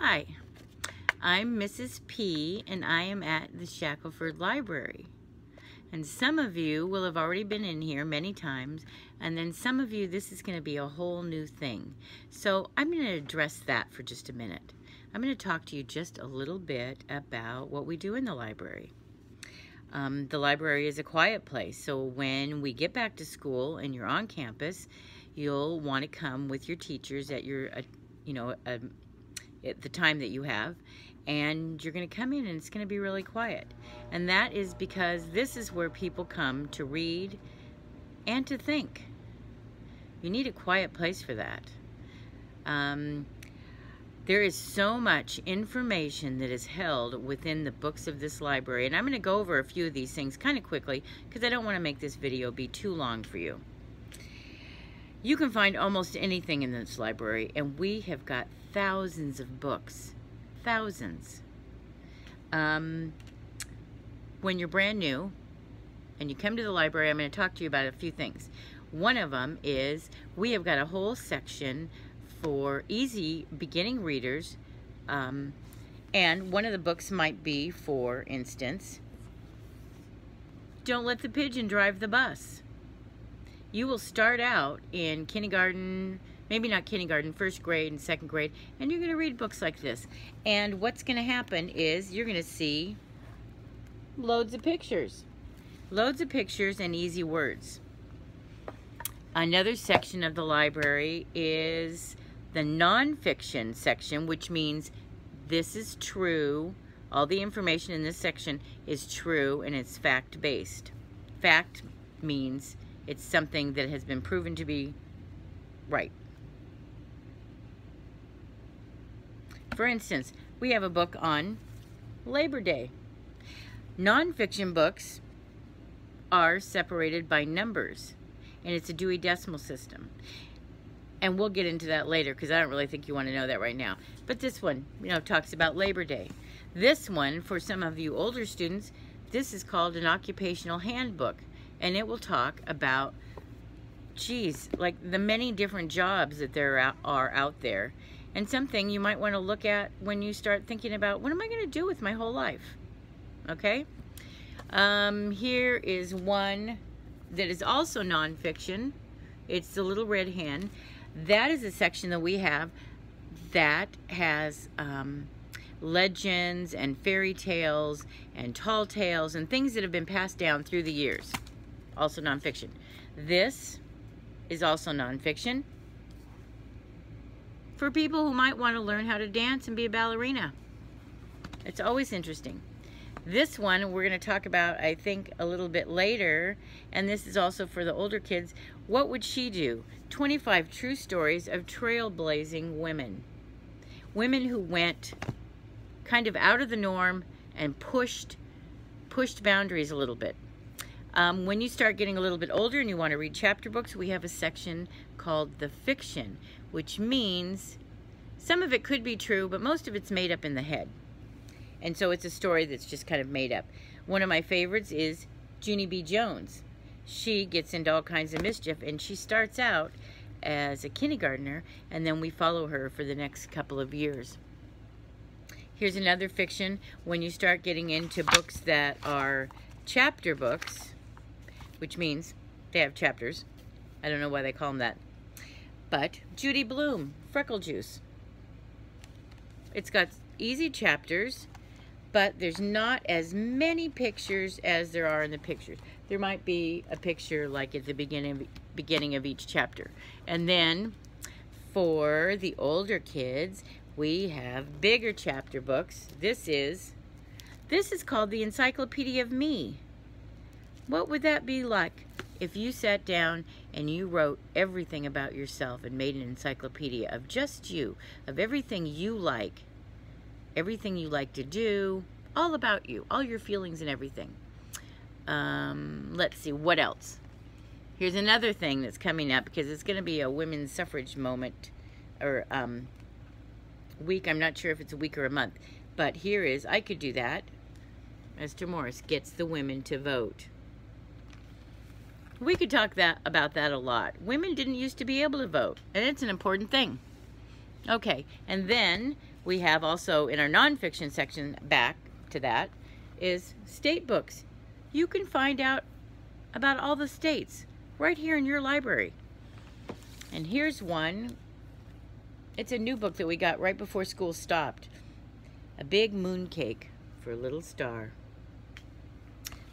Hi, I'm Mrs. P and I am at the Shackelford Library. And some of you will have already been in here many times, and then some of you, this is going to be a whole new thing. So I'm going to address that for just a minute. I'm going to talk to you just a little bit about what we do in the library. The library is a quiet place, so when we get back to school and you're on campus, you'll want to come with your teachers at your, at the time that you have, and you're going to come in and it's going to be really quiet. And that is because this is where people come to read and to think. You need a quiet place for that. There is so much information that is held within the books of this library, and I'm going to go over a few of these things kind of quickly because I don't want to make this video be too long for you. You can find almost anything in this library, and we have got thousands of books. Thousands. When you're brand new and you come to the library, I'm going to talk to you about a few things. One of them is we have got a whole section for easy beginning readers, and one of the books might be, for instance, Don't Let the Pigeon Drive the Bus. You will start out in kindergarten, maybe not kindergarten, first grade and second grade, and you're going to read books like this. And what's going to happen is you're going to see loads of pictures. Loads of pictures and easy words. Another section of the library is the nonfiction section, which means this is true. All the information in this section is true and it's fact-based. Fact means it's something that has been proven to be right. For instance, we have a book on Labor Day. Nonfiction books are separated by numbers, and it's a Dewey Decimal System. And we'll get into that later because I don't really think you want to know that right now. But this one, talks about Labor Day. This one, for some of you older students, this is called an Occupational Handbook. And it will talk about, like the many different jobs that there are out there. And something you might want to look at when you start thinking about, what am I going to do with my whole life? Okay? Here is one that is also nonfiction. It's The Little Red Hen. That is a section that we have that has legends and fairy tales and tall tales and things that have been passed down through the years. Also nonfiction. This is also nonfiction for people who might want to learn how to dance and be a ballerina. It's always interesting. This one we're going to talk about, I think, a little bit later, and this is also for the older kids. What would she do? 25 true stories of trailblazing women. Women who went kind of out of the norm and pushed boundaries a little bit. When you start getting a little bit older and you want to read chapter books, we have a section called the fiction, which means some of it could be true, but most of it's made up in the head. And so it's a story that's just kind of made up. One of my favorites is Junie B. Jones. She gets into all kinds of mischief, and she starts out as a kindergartner, and then we follow her for the next couple of years. Here's another fiction. When you start getting into books that are chapter books, which means they have chapters. I don't know why they call them that. But Judy Blume, Freckle Juice. It's got easy chapters, but there's not as many pictures as there are in the pictures. There might be a picture like at the beginning of each chapter. And then for the older kids, we have bigger chapter books. This is called the Encyclopedia of Me. What would that be like if you sat down and you wrote everything about yourself and made an encyclopedia of just you, of everything you like to do, all about you, all your feelings and everything. Let's see, what else? Here's another thing that's coming up because it's going to be a women's suffrage moment or week. I'm not sure if it's a week or a month, but here is I Could Do That. Esther Morris gets the women to vote. We could talk about that a lot. Women didn't used to be able to vote, and it's an important thing. Okay, and then we have also in our nonfiction section back to that is state books. You can find out about all the states right here in your library. And here's one. It's a new book that we got right before school stopped. A Big Moon Cake for a Little Star.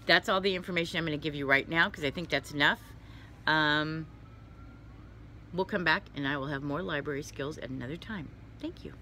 That's all the information I'm going to give you right now because I think that's enough. We'll come back and I will have more library skills at another time. Thank you.